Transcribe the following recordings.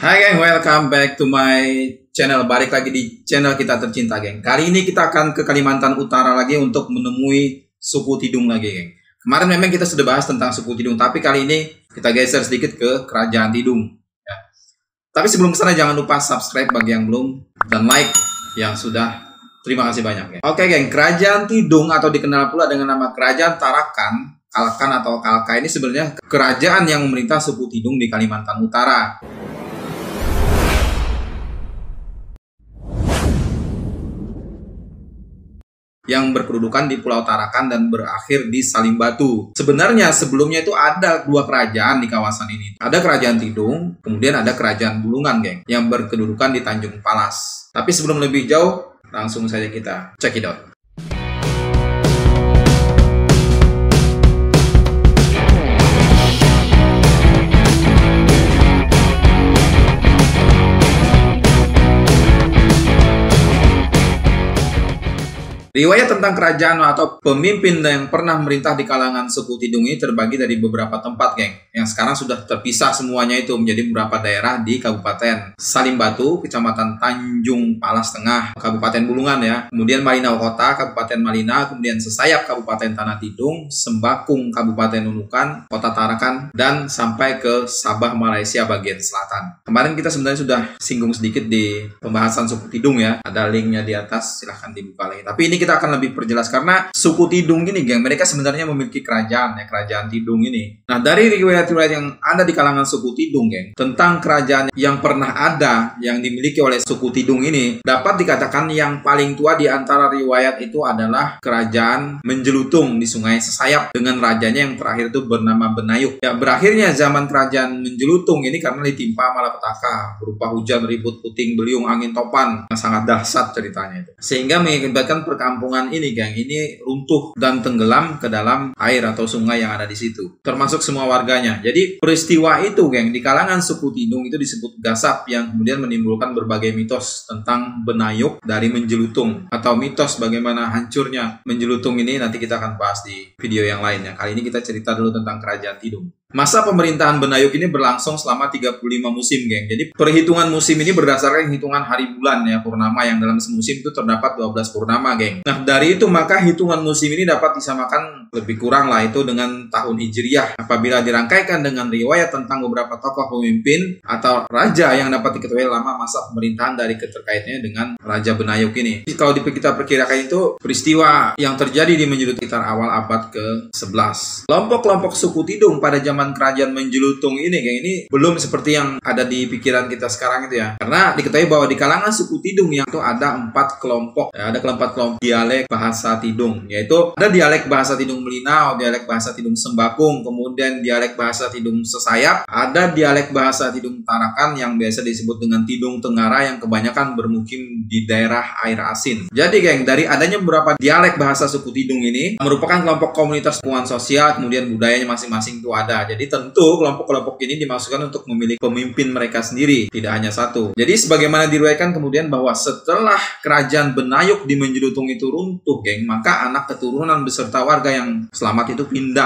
Hai geng, welcome back to my channel. Balik lagi di channel kita tercinta geng. Kali ini kita akan ke Kalimantan Utara lagi untuk menemui suku Tidung lagi geng. Kemarin memang kita sudah bahas tentang suku Tidung, tapi kali ini kita geser sedikit ke Kerajaan Tidung ya. Tapi sebelum kesana jangan lupa subscribe bagi yang belum, dan like yang sudah. Terima kasih banyak geng. Oke geng, Kerajaan Tidung atau dikenal pula dengan nama Kerajaan Tarakan, Kalkan atau Kalka ini sebenarnya kerajaan yang memerintah suku Tidung di Kalimantan Utara. Yang berkedudukan di Pulau Tarakan dan berakhir di Salim Batu. Sebenarnya sebelumnya itu ada dua kerajaan di kawasan ini. Ada Kerajaan Tidung, kemudian ada Kerajaan Bulungan, geng, yang berkedudukan di Tanjung Palas. Tapi sebelum lebih jauh, langsung saja kita check it out. Riwayat tentang kerajaan atau pemimpin yang pernah merintah di kalangan suku Tidung ini terbagi dari beberapa tempat, geng. Yang sekarang sudah terpisah semuanya itu menjadi beberapa daerah di Kabupaten Salim Batu, Kecamatan Tanjung Palas Tengah, Kabupaten Bulungan ya. Kemudian Malinau Kota, Kabupaten Malina, kemudian Sesayap, Kabupaten Tanah Tidung, Sembakung, Kabupaten Nunukan, Kota Tarakan, dan sampai ke Sabah, Malaysia bagian selatan. Kemarin kita sebenarnya sudah singgung sedikit di pembahasan suku Tidung ya. Ada linknya di atas, silahkan dibuka lagi. Tapi ini kita akan lebih perjelas karena suku Tidung ini, geng, mereka sebenarnya memiliki kerajaan ya, Kerajaan Tidung ini. Nah, dari riwayat-riwayat yang ada di kalangan suku Tidung, geng, tentang kerajaan yang pernah ada yang dimiliki oleh suku Tidung ini, dapat dikatakan yang paling tua di antara riwayat itu adalah Kerajaan Menjelutung di Sungai Sesayap dengan rajanya yang terakhir itu bernama Benayuk. Ya, berakhirnya zaman Kerajaan Menjelutung ini karena ditimpa malapetaka berupa hujan, ribut, puting beliung, angin topan yang sangat dahsyat ceritanya itu. Sehingga mengakibatkan perkampungan ini, geng, ini runtuh dan tenggelam ke dalam air atau sungai yang ada di situ, termasuk semua warganya. Jadi peristiwa itu, geng, di kalangan suku Tidung itu disebut gasap, yang kemudian menimbulkan berbagai mitos tentang Benayuk dari Menjelutung, atau mitos bagaimana hancurnya Menjelutung ini nanti kita akan bahas di video yang lainnya. Kali ini kita cerita dulu tentang Kerajaan Tidung. Masa pemerintahan Benayuk ini berlangsung selama 35 musim, geng. Jadi perhitungan musim ini berdasarkan hitungan hari bulan ya, purnama, yang dalam semusim itu terdapat 12 purnama, geng. Nah, dari itu maka hitungan musim ini dapat disamakan lebih kurang lah itu dengan tahun Hijriah apabila dirangkaikan dengan riwayat tentang beberapa tokoh pemimpin atau raja yang dapat diketahui lama masa pemerintahan dari keterkaitannya dengan Raja Benayuk ini. Jadi, kalau kita perkirakan itu peristiwa yang terjadi di Menjelut sekitar awal abad ke-11. Kelompok-kelompok suku Tidung pada zaman Kerajaan Menjelutung ini, geng, ini belum seperti yang ada di pikiran kita sekarang itu ya. Karena diketahui bahwa di kalangan suku Tidung yang itu ada 4 kelompok ya, ada 4 kelompok dialek bahasa Tidung, yaitu ada dialek bahasa Tidung Melinau, dialek bahasa Tidung Sembakung, kemudian dialek bahasa Tidung Sesayap, ada dialek bahasa Tidung Tarakan yang biasa disebut dengan Tidung Tengara yang kebanyakan bermukim di daerah air asin. Jadi, geng, dari adanya beberapa dialek bahasa suku Tidung ini merupakan kelompok komunitas hubungan sosial, kemudian budayanya masing-masing itu ada. Jadi tentu kelompok-kelompok ini dimaksudkan untuk memilih pemimpin mereka sendiri, tidak hanya satu. Jadi sebagaimana diriwayatkan kemudian bahwa setelah Kerajaan Benayuk di Menjelutung itu runtuh, geng, maka anak keturunan beserta warga yang selamat itu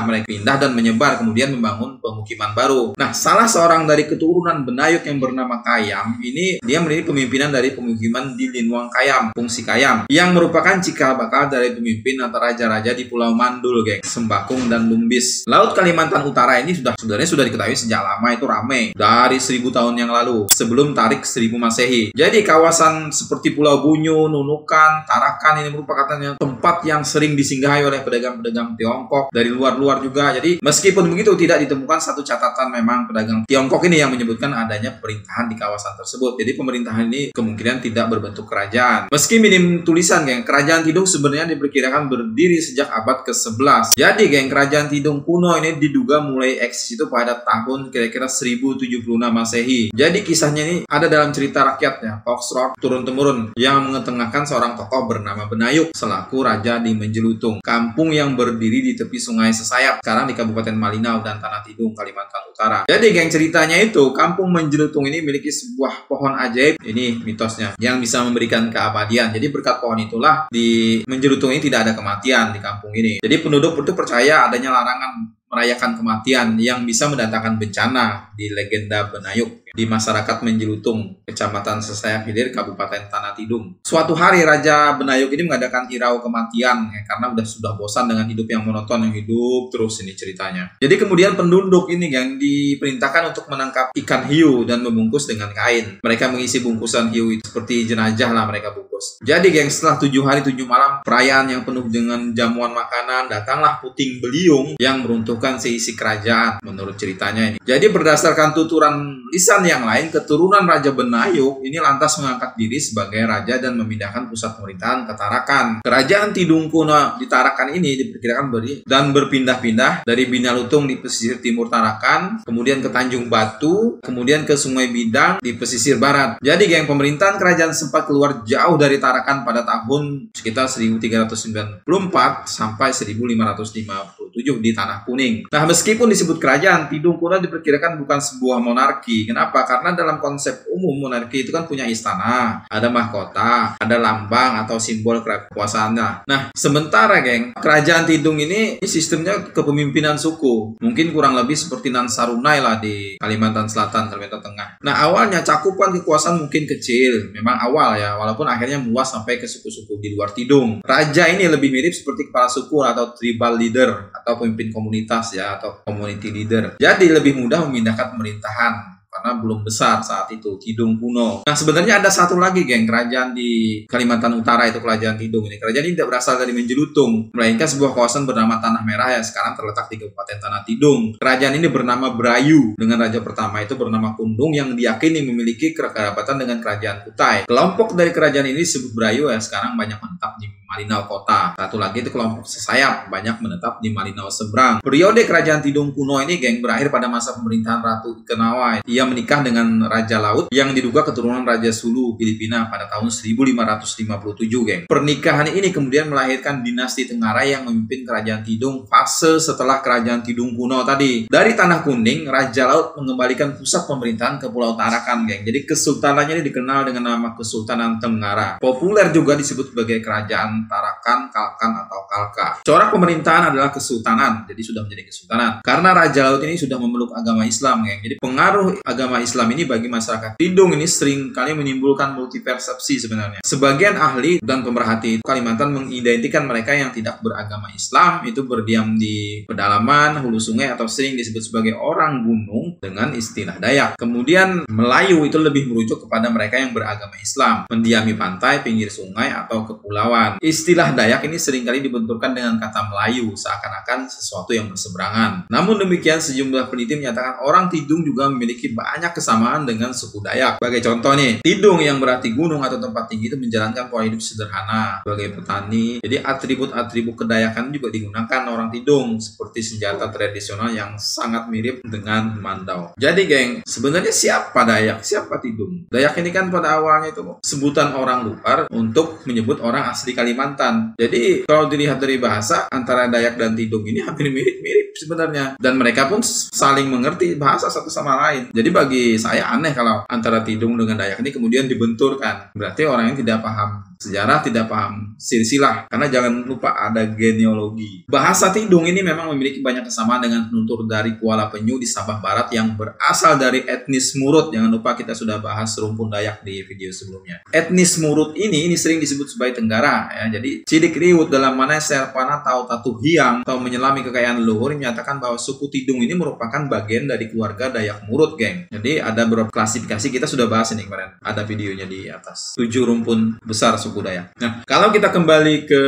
mereka pindah dan menyebar, kemudian membangun pemukiman baru. Nah, salah seorang dari keturunan Benayuk yang bernama Kayam ini, dia menjadi pemimpinan dari pemukiman di Linwang Kayam, Fungsi Kayam, yang merupakan cikal bakal dari pemimpin atau raja-raja di Pulau Mandul, geng, Sembakung dan Lumbis. Laut Kalimantan Utara ini sebenarnya sudah diketahui sejak lama itu ramai dari 1000 tahun yang lalu sebelum tarik 1000 Masehi. Jadi kawasan seperti Pulau Bunyu, Nunukan, Tarakan ini merupakan tempat yang sering disinggahi oleh pedagang-pedagang Tiongkok dari luar-luar juga. Jadi meskipun begitu tidak ditemukan satu catatan memang pedagang Tiongkok ini yang menyebutkan adanya pemerintahan di kawasan tersebut. Jadi pemerintahan ini kemungkinan tidak berbentuk kerajaan. Meski minim tulisan, geng, Kerajaan Tidung sebenarnya diperkirakan berdiri sejak abad ke-11. Jadi, geng, Kerajaan Tidung kuno ini diduga mulai eksis itu pada tahun kira-kira 1076 Masehi. Jadi kisahnya ini ada dalam cerita rakyatnya, folklore turun-temurun, yang mengetengahkan seorang tokoh bernama Benayuk selaku raja di Menjelutung, kampung yang berdiri di tepi Sungai Sesayap, sekarang di Kabupaten Malinau dan Tanah Tidung, Kalimantan Utara. Jadi, geng, ceritanya itu kampung Menjelutung ini memiliki sebuah pohon ajaib, ini mitosnya, yang bisa memberikan keabadian. Jadi berkat pohon itulah di Menjelutung ini tidak ada kematian di kampung ini. Jadi penduduk itu percaya adanya larangan merayakan kematian yang bisa mendatangkan bencana di legenda Benayuk. di masyarakat Menjelutung, Kecamatan Sesayap Hilir, Kabupaten Tanah Tidung. Suatu hari Raja Benayuk ini mengadakan hirau kematian ya, karena sudah bosan dengan hidup yang monoton, yang hidup terus ini ceritanya. Jadi kemudian penduduk ini yang diperintahkan untuk menangkap ikan hiu dan membungkus dengan kain. Mereka mengisi bungkusan hiu itu seperti jenazah lah mereka bungkus. Jadi geng, setelah 7 hari 7 malam perayaan yang penuh dengan jamuan makanan, datanglah puting beliung yang meruntuhkan seisi kerajaan menurut ceritanya ini. Jadi berdasarkan tuturan lisan yang lain, keturunan Raja Benayuk ini lantas mengangkat diri sebagai raja dan memindahkan pusat pemerintahan ke Tarakan. Kerajaan Tidung kuno di Tarakan ini diperkirakan berpindah-pindah dari Binalutung di pesisir timur Tarakan, kemudian ke Tanjung Batu, kemudian ke Sungai Bidang di pesisir barat. Jadi geng, pemerintahan kerajaan sempat keluar jauh dari Tarakan pada tahun sekitar 1394 sampai 1557 di Tanah Kuning. Nah, meskipun disebut kerajaan, Tidung kuno diperkirakan bukan sebuah monarki. Kenapa? Karena dalam konsep umum monarki itu kan punya istana, ada mahkota, ada lambang atau simbol kekuasaannya. Nah, sementara geng, kerajaan Tidung ini sistemnya kepemimpinan suku. Mungkin kurang lebih seperti Nansarunai lah di Kalimantan Selatan, Kalimantan Tengah. Nah, awalnya cakupan kekuasaan mungkin kecil, memang awal ya, walaupun akhirnya meluas sampai ke suku-suku di luar Tidung. Raja ini lebih mirip seperti kepala suku atau tribal leader atau pemimpin komunitas ya, atau community leader. Jadi lebih mudah memindahkan pemerintahan karena belum besar saat itu Tidung kuno. Nah, sebenarnya ada satu lagi geng, kerajaan di Kalimantan Utara, itu kerajaan Tidung ini. Kerajaan ini tidak berasal dari Menjelutung, melainkan sebuah kawasan bernama Tanah Merah yang sekarang terletak di Kabupaten Tanah Tidung. Kerajaan ini bernama Brayu, dengan raja pertama itu bernama Kundung yang diyakini memiliki kekerabatan dengan kerajaan Kutai. Kelompok dari kerajaan ini disebut Brayu ya, sekarang banyak menetap di Malinau Kota. Satu lagi itu kelompok Sesayap, banyak menetap di Malinau Seberang. Periode kerajaan Tidung kuno ini geng berakhir pada masa pemerintahan Ratu Ikenawa. Ia menikah dengan Raja Laut yang diduga keturunan Raja Sulu Filipina pada tahun 1557 geng. Pernikahan ini kemudian melahirkan dinasti Tenggarai yang memimpin kerajaan Tidung fase setelah kerajaan Tidung kuno tadi. Dari Tanah Kuning, Raja Laut mengembalikan pusat pemerintahan ke Pulau Tarakan geng. Jadi kesultanannya ini dikenal dengan nama Kesultanan Tenggara. Populer juga disebut sebagai kerajaan Tarakan, Kalkan atau Kalka. Corak pemerintahan adalah kesultanan, jadi sudah menjadi kesultanan. Karena Raja Laut ini sudah memeluk agama Islam geng. Jadi pengaruh agama Islam ini bagi masyarakat Tidung ini sering kali menimbulkan multipersepsi sebenarnya. Sebagian ahli dan pemerhati Kalimantan mengidentikan mereka yang tidak beragama Islam itu berdiam di pedalaman, hulu sungai atau sering disebut sebagai orang gunung dengan istilah Dayak. Kemudian Melayu itu lebih merujuk kepada mereka yang beragama Islam, mendiami pantai, pinggir sungai atau kepulauan. Istilah Dayak ini seringkali dibenturkan dengan kata Melayu, seakan-akan sesuatu yang berseberangan. Namun demikian, sejumlah peneliti menyatakan orang Tidung juga memiliki banyak kesamaan dengan suku Dayak. Sebagai contoh nih, Tidung yang berarti gunung atau tempat tinggi itu menjalankan pola hidup sederhana sebagai petani. Jadi atribut-atribut kedayakan juga digunakan orang Tidung, seperti senjata tradisional yang sangat mirip dengan mandau. Jadi geng, sebenarnya siapa Dayak, siapa Tidung? Dayak ini kan pada awalnya itu sebutan orang luar untuk menyebut orang asli Kalimantan. Jadi kalau dilihat dari bahasa, antara Dayak dan Tidung ini hampir mirip-mirip sebenarnya. Dan mereka pun saling mengerti bahasa satu sama lain. Jadi bagi saya aneh kalau antara Tidung dengan Dayak ini kemudian dibenturkan. Berarti orang yang tidak paham sejarah, tidak paham silsilah. Karena jangan lupa ada genealogi. Bahasa Tidung ini memang memiliki banyak kesamaan dengan penutur dari Kuala Penyu di Sabah Barat yang berasal dari etnis Murut. Jangan lupa kita sudah bahas rumpun Dayak di video sebelumnya. Etnis Murut ini sering disebut sebagai Tenggara ya. Jadi Cilik Riwut dalam mana Serpana Tau Tatu Hiang atau menyelami kekayaan leluhur menyatakan bahwa suku Tidung ini merupakan bagian dari keluarga Dayak Murut geng. Jadi ada beberapa klasifikasi, kita sudah bahas ini kemarin. Ada videonya di atas. 7 rumpun besar suku Dayak. Nah, kalau kita kembali ke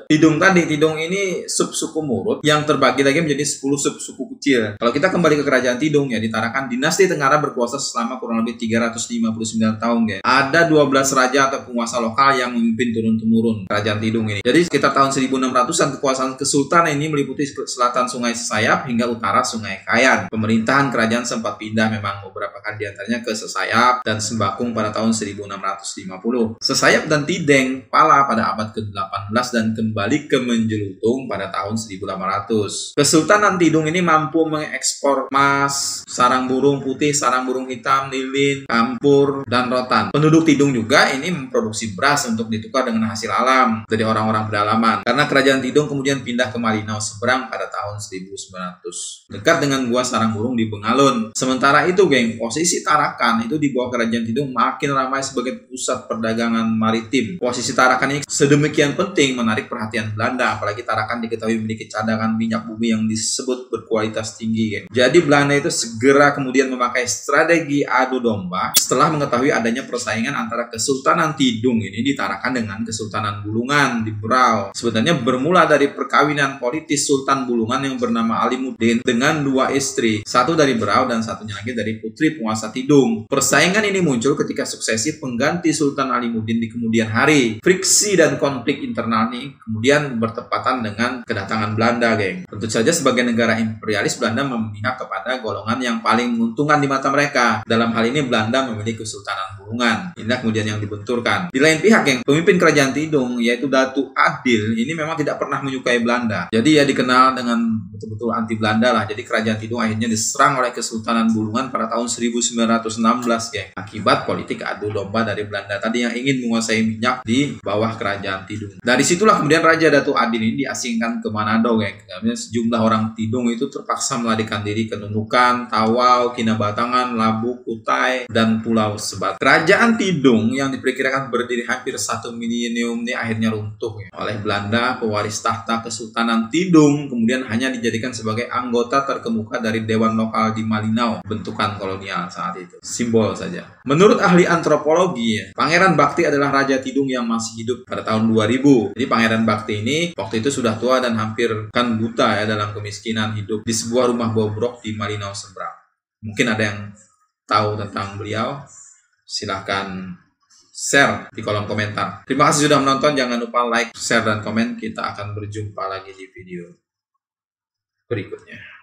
Tidung tadi, Tidung ini sub-suku Murut yang terbagi lagi menjadi 10 sub-suku kecil. Kalau kita kembali ke kerajaan Tidung ya, ditarakan dinasti Tenggara berkuasa selama kurang lebih 359 tahun geng. Ada 12 raja atau penguasa lokal yang memimpin turun-temurun kerajaan Tidung ini. Jadi sekitar tahun 1600-an kekuasaan kesultanan ini meliputi selatan Sungai Sesayap hingga utara Sungai Kayan. Pemerintahan kerajaan sempat pindah memang beberapa kali diantaranya ke Sesayap dan Sembakung pada tahun 1650. Sesayap dan Tideng pala pada abad ke-18 dan kembali ke Menjelutung pada tahun 1800. Kesultanan Tidung ini mampu mengekspor emas, sarang burung putih, sarang burung hitam, lilin, kampur, dan rotan. Penduduk Tidung juga ini memproduksi beras untuk ditukar dengan hasil alam dari orang-orang pedalaman. Karena kerajaan Tidung kemudian pindah ke Malinau Seberang pada tahun 1900, dekat dengan gua sarang burung di Bengalun. Sementara itu geng, posisi Tarakan itu di bawah Kerajaan Tidung makin ramai sebagai pusat perdagangan maritim. Posisi Tarakan ini sedemikian penting menarik perhatian Belanda, apalagi Tarakan diketahui memiliki cadangan minyak bumi yang disebut berkualitas tinggi, geng. Jadi Belanda itu segera kemudian memakai strategi adu domba setelah mengetahui adanya persaingan antara Kesultanan Tidung ini di Tarakan dengan Kesultanan Bulungan di Berau. Sebenarnya bermula dari perkawinan politis Sultan Bulungan yang bernama Alimuddin dengan dua istri, satu dari Berau dan satunya lagi dari putri penguasa Tidung. Persaingan ini muncul ketika suksesi pengganti Sultan Alimuddin di kemudian hari. Friksi dan konflik internal ini kemudian bertepatan dengan kedatangan Belanda, geng. Tentu saja sebagai negara imperialis, Belanda memihak kepada golongan yang paling menguntungkan di mata mereka. Dalam hal ini Belanda memiliki Kesultanan Bulungan. Inilah kemudian yang dibenturkan. Di lain pihak, geng, pemimpin Kerajaan Tidung yaitu Datu Adil ini memang tidak pernah menyukai Belanda. Jadi ya dikenal dengan betul-betul anti Belanda lah. Jadi Kerajaan Tidung akhirnya diserang oleh Kesultanan Bulungan pada tahun 1916, geng. Akibat politik adu domba dari Belanda tadi yang ingin menguasai minyak di bawah Kerajaan Tidung. Dari situlah kemudian Raja Datu Adil ini diasingkan ke Manado, geng. Kemudian sejumlah orang Tidung itu terpaksa melarikan diri ke Nunukan, Tawau, Kinabatangan, Labu, Kutai, dan Pulau Sebat. Kerajaan Tidung yang diperkirakan berdiri hampir 1 milenium ini akhirnya runtuh, ya, oleh Belanda. Pewaris tahta Kesultanan Tidung kemudian hanya dijadikan sebagai anggota terkemuka dari Dewan Lokal di Malinau, bentukan kolonial saat itu. Simbol saja. Menurut ahli antropologi, ya, Pangeran Bakti adalah Raja Tidung yang masih hidup pada tahun 2000. Jadi Pangeran Bakti ini waktu itu sudah tua dan hampir kan buta ya, dalam kemiskinan, hidup di sebuah rumah bobrok di Malinau seberang. Mungkin ada yang tahu tentang beliau, silahkan share di kolom komentar. Terima kasih sudah menonton. Jangan lupa like, share, dan komen. Kita akan berjumpa lagi di video berikutnya.